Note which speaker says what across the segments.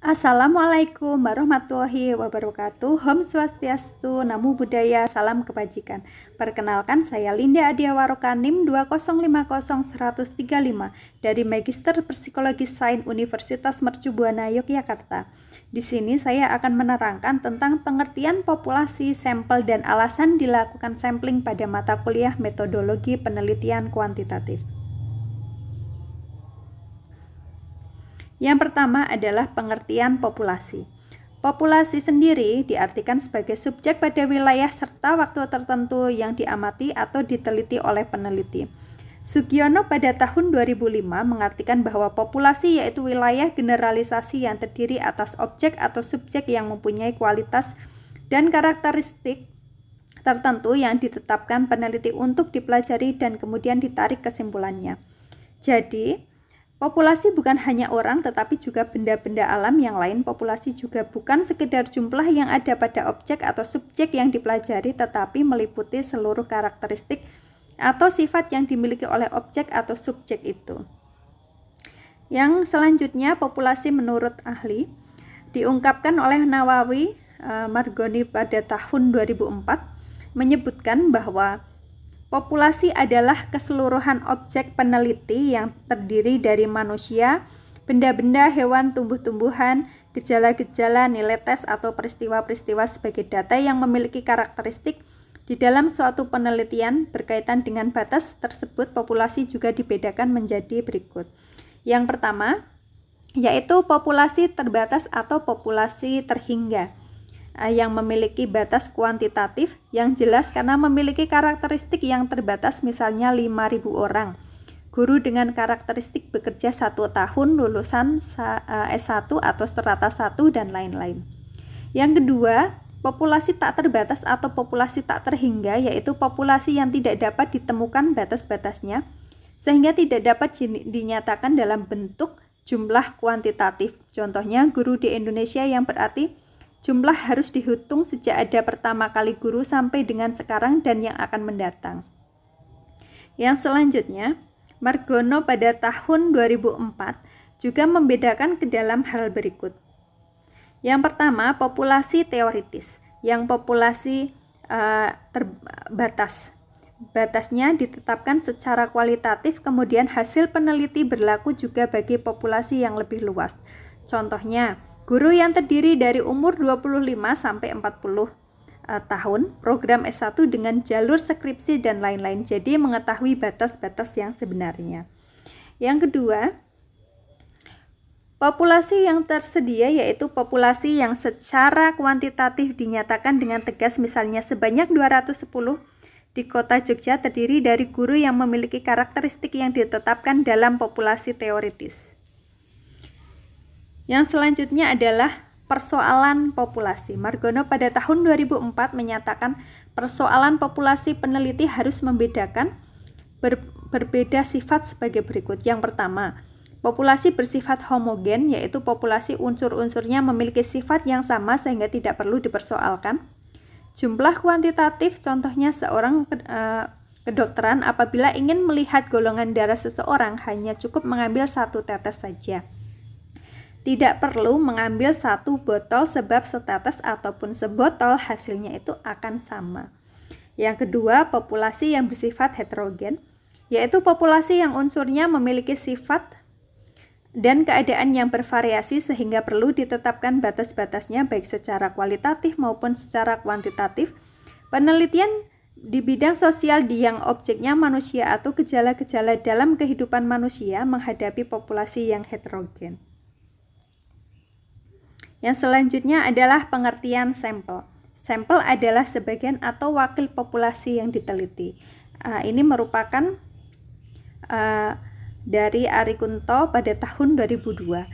Speaker 1: Assalamualaikum warahmatullahi wabarakatuh. Om Swastiastu, Namo Buddhaya, salam kebajikan. Perkenalkan, saya Linda Adiawaroka NIM 2050135 dari Magister Psikologi Sains Universitas Mercu Buana Yogyakarta. Di sini saya akan menerangkan tentang pengertian populasi, sampel, dan alasan dilakukan sampling pada mata kuliah metodologi penelitian kuantitatif. Yang pertama adalah pengertian populasi. Populasi sendiri diartikan sebagai subjek pada wilayah serta waktu tertentu yang diamati atau diteliti oleh peneliti. Sugiono pada tahun 2005 mengartikan bahwa populasi yaitu wilayah generalisasi yang terdiri atas objek atau subjek yang mempunyai kualitas dan karakteristik tertentu yang ditetapkan peneliti untuk dipelajari dan kemudian ditarik kesimpulannya. Jadi, populasi bukan hanya orang tetapi juga benda-benda alam yang lain. Populasi juga bukan sekedar jumlah yang ada pada objek atau subjek yang dipelajari tetapi meliputi seluruh karakteristik atau sifat yang dimiliki oleh objek atau subjek itu. Yang selanjutnya, populasi menurut ahli diungkapkan oleh Nawawi Margoni pada tahun 2004 menyebutkan bahwa populasi adalah keseluruhan objek peneliti yang terdiri dari manusia, benda-benda, hewan, tumbuh-tumbuhan, gejala-gejala, nilai tes, atau peristiwa-peristiwa sebagai data yang memiliki karakteristik. Di dalam suatu penelitian berkaitan dengan batas tersebut, populasi juga dibedakan menjadi berikut. Yang pertama, yaitu populasi terbatas atau populasi terhingga, yang memiliki batas kuantitatif yang jelas karena memiliki karakteristik yang terbatas, misalnya 5.000 orang. Guru dengan karakteristik bekerja 1 tahun, lulusan S1 atau strata 1, dan lain-lain. Yang kedua, populasi tak terbatas atau populasi tak terhingga, yaitu populasi yang tidak dapat ditemukan batas-batasnya sehingga tidak dapat dinyatakan dalam bentuk jumlah kuantitatif. Contohnya guru di Indonesia, yang berarti jumlah harus dihitung sejak ada pertama kali guru sampai dengan sekarang dan yang akan mendatang. Yang selanjutnya, Margono pada tahun 2004 juga membedakan ke dalam hal berikut. Yang pertama, populasi teoritis, yang populasi terbatas. Batasnya ditetapkan secara kualitatif, kemudian hasil peneliti berlaku juga bagi populasi yang lebih luas. Contohnya, guru yang terdiri dari umur 25 sampai 40 tahun, program S1 dengan jalur skripsi dan lain-lain. Jadi mengetahui batas-batas yang sebenarnya. Yang kedua, populasi yang tersedia yaitu populasi yang secara kuantitatif dinyatakan dengan tegas, misalnya sebanyak 210 di kota Jogja terdiri dari guru yang memiliki karakteristik yang ditetapkan dalam populasi teoritis. Yang selanjutnya adalah persoalan populasi. Margono pada tahun 2004 menyatakan persoalan populasi peneliti harus membedakan berbeda sifat sebagai berikut. Yang pertama, populasi bersifat homogen, yaitu populasi unsur-unsurnya memiliki sifat yang sama sehingga tidak perlu dipersoalkan. Jumlah kuantitatif, contohnya seorang kedokteran apabila ingin melihat golongan darah seseorang hanya cukup mengambil 1 tetes saja. Tidak perlu mengambil 1 botol sebab setetes ataupun sebotol hasilnya itu akan sama. Yang kedua, populasi yang bersifat heterogen, yaitu populasi yang unsurnya memiliki sifat dan keadaan yang bervariasi sehingga perlu ditetapkan batas-batasnya baik secara kualitatif maupun secara kuantitatif. Penelitian di bidang sosial yang objeknya manusia atau gejala-gejala dalam kehidupan manusia menghadapi populasi yang heterogen. Yang selanjutnya adalah pengertian sampel. Sampel adalah sebagian atau wakil populasi yang diteliti. Ini merupakan dari Ari Kunto pada tahun 2002.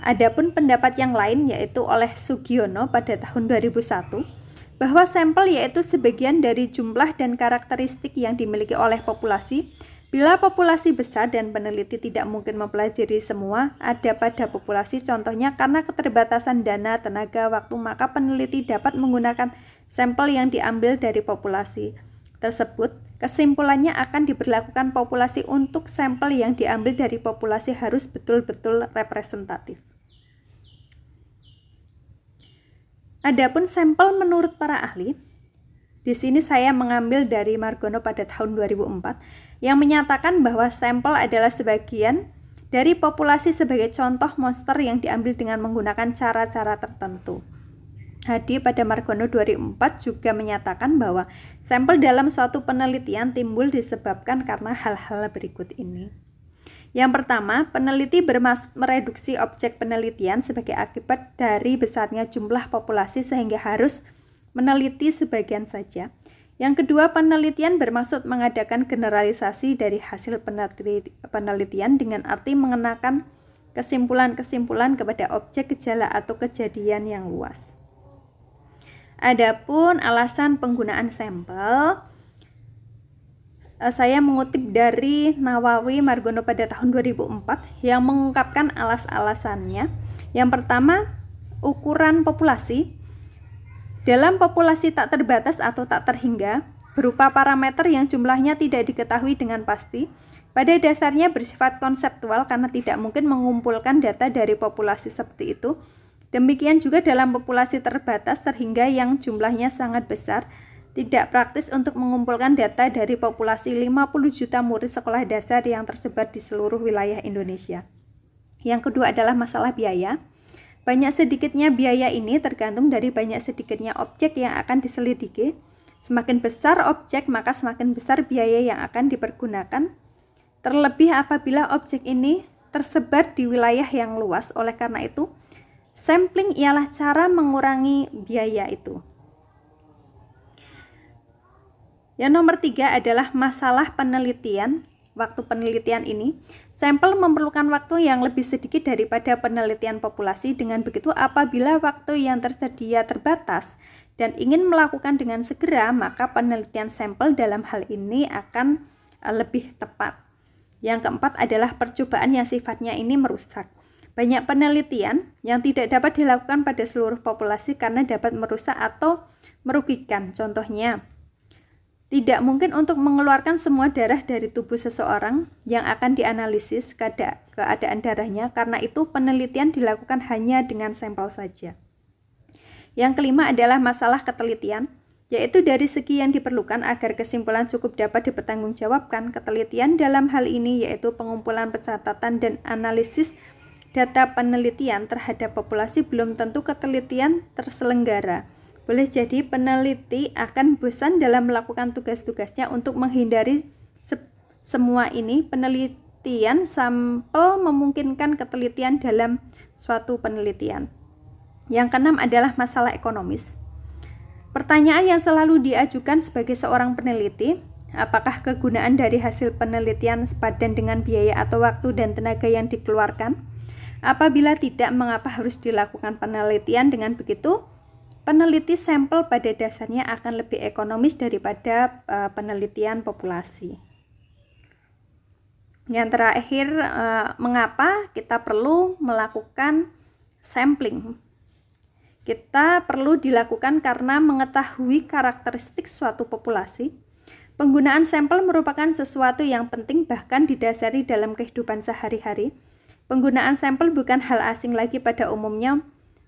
Speaker 1: Adapun pendapat yang lain yaitu oleh Sugiono pada tahun 2001 bahwa sampel yaitu sebagian dari jumlah dan karakteristik yang dimiliki oleh populasi. Bila populasi besar dan peneliti tidak mungkin mempelajari semua ada pada populasi, contohnya karena keterbatasan dana, tenaga, waktu, maka peneliti dapat menggunakan sampel yang diambil dari populasi tersebut. Kesimpulannya akan diberlakukan populasi untuk sampel yang diambil dari populasi harus betul-betul representatif. Adapun sampel menurut para ahli, di sini saya mengambil dari Margono pada tahun 2004 yang menyatakan bahwa sampel adalah sebagian dari populasi sebagai contoh monster yang diambil dengan menggunakan cara-cara tertentu. Hadi pada Margono 2004 juga menyatakan bahwa sampel dalam suatu penelitian timbul disebabkan karena hal-hal berikut ini. Yang pertama, peneliti mereduksi objek penelitian sebagai akibat dari besarnya jumlah populasi sehingga harus meneliti sebagian saja. Yang kedua, penelitian bermaksud mengadakan generalisasi dari hasil penelitian dengan arti mengenakan kesimpulan-kesimpulan kepada objek, gejala, atau kejadian yang luas. Adapun alasan penggunaan sampel, saya mengutip dari Nawawi Margono pada tahun 2004 yang mengungkapkan alasannya. Yang pertama, ukuran populasi. Dalam populasi tak terbatas atau tak terhingga, berupa parameter yang jumlahnya tidak diketahui dengan pasti, pada dasarnya bersifat konseptual karena tidak mungkin mengumpulkan data dari populasi seperti itu. Demikian juga dalam populasi terbatas terhingga yang jumlahnya sangat besar, tidak praktis untuk mengumpulkan data dari populasi 50 juta murid sekolah dasar yang tersebar di seluruh wilayah Indonesia. Yang kedua adalah masalah biaya. Banyak sedikitnya biaya ini tergantung dari banyak sedikitnya objek yang akan diselidiki. Semakin besar objek, maka semakin besar biaya yang akan dipergunakan. Terlebih apabila objek ini tersebar di wilayah yang luas. Oleh karena itu, sampling ialah cara mengurangi biaya itu. Yang nomor 3 adalah masalah penelitian. Waktu penelitian ini, sampel memerlukan waktu yang lebih sedikit daripada penelitian populasi. Dengan begitu, apabila waktu yang tersedia terbatas dan ingin melakukan dengan segera, maka penelitian sampel dalam hal ini akan lebih tepat. Yang keempat adalah percobaan yang sifatnya ini merusak. Banyak penelitian yang tidak dapat dilakukan pada seluruh populasi karena dapat merusak atau merugikan. Contohnya, tidak mungkin untuk mengeluarkan semua darah dari tubuh seseorang yang akan dianalisis keadaan darahnya, karena itu penelitian dilakukan hanya dengan sampel saja. Yang kelima adalah masalah ketelitian, yaitu dari segi yang diperlukan agar kesimpulan cukup dapat dipertanggungjawabkan. Ketelitian dalam hal ini yaitu pengumpulan, pencatatan, dan analisis data penelitian terhadap populasi. Belum tentu ketelitian terselenggara. Boleh jadi peneliti akan bosan dalam melakukan tugas-tugasnya. Untuk menghindari semua ini, penelitian sampel memungkinkan ketelitian dalam suatu penelitian. Yang keenam adalah masalah ekonomis. Pertanyaan yang selalu diajukan sebagai seorang peneliti, apakah kegunaan dari hasil penelitian sepadan dengan biaya atau waktu dan tenaga yang dikeluarkan? Apabila tidak, mengapa harus dilakukan penelitian? Dengan begitu, peneliti sampel pada dasarnya akan lebih ekonomis daripada penelitian populasi. Yang terakhir, mengapa kita perlu melakukan sampling? Kita perlu dilakukan karena mengetahui karakteristik suatu populasi. Penggunaan sampel merupakan sesuatu yang penting bahkan didasari dalam kehidupan sehari-hari. Penggunaan sampel bukan hal asing lagi pada umumnya.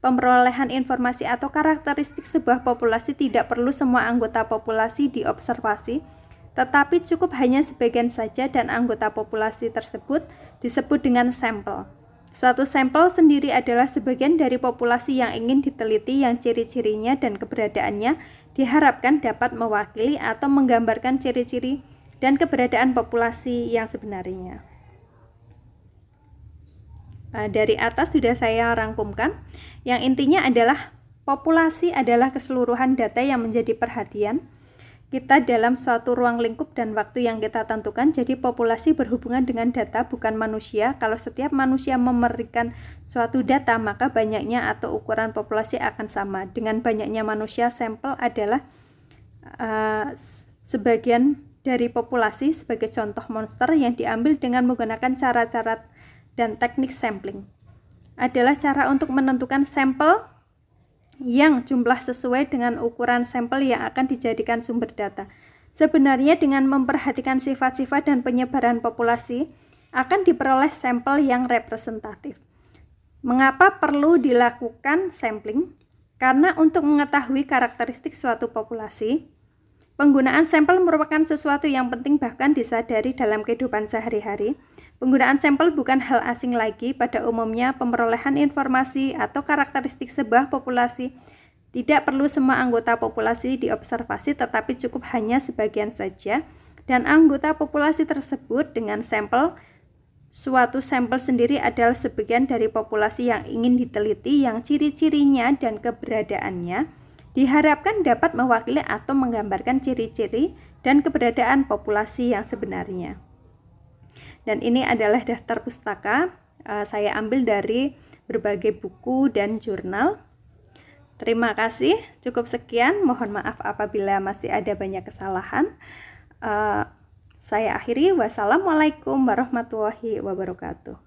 Speaker 1: Pemerolehan informasi atau karakteristik sebuah populasi tidak perlu semua anggota populasi diobservasi, tetapi cukup hanya sebagian saja dan anggota populasi tersebut disebut dengan sampel. Suatu sampel sendiri adalah sebagian dari populasi yang ingin diteliti yang ciri-cirinya dan keberadaannya diharapkan dapat mewakili atau menggambarkan ciri-ciri dan keberadaan populasi yang sebenarnya. Dari atas sudah saya rangkumkan. Yang intinya adalah populasi adalah keseluruhan data yang menjadi perhatian kita dalam suatu ruang lingkup dan waktu yang kita tentukan. Jadi populasi berhubungan dengan data, bukan manusia. Kalau setiap manusia memberikan suatu data, maka banyaknya atau ukuran populasi akan sama. Dengan banyaknya manusia, sampel adalah sebagian dari populasi sebagai contoh monster yang diambil dengan menggunakan cara-cara dan teknik sampling. Adalah cara untuk menentukan sampel yang jumlah sesuai dengan ukuran sampel yang akan dijadikan sumber data. Sebenarnya dengan memperhatikan sifat-sifat dan penyebaran populasi akan diperoleh sampel yang representatif. Mengapa perlu dilakukan sampling? Karena untuk mengetahui karakteristik suatu populasi, penggunaan sampel merupakan sesuatu yang penting bahkan disadari dalam kehidupan sehari-hari. Penggunaan sampel bukan hal asing lagi. Pada umumnya, pemerolehan informasi atau karakteristik sebuah populasi tidak perlu semua anggota populasi diobservasi, tetapi cukup hanya sebagian saja, dan anggota populasi tersebut dengan sampel. Suatu sampel sendiri adalah sebagian dari populasi yang ingin diteliti, yang ciri-cirinya dan keberadaannya diharapkan dapat mewakili atau menggambarkan ciri-ciri dan keberadaan populasi yang sebenarnya. Dan ini adalah daftar pustaka, saya ambil dari berbagai buku dan jurnal. Terima kasih, cukup sekian. Mohon maaf apabila masih ada banyak kesalahan. Saya akhiri. Wassalamualaikum warahmatullahi wabarakatuh.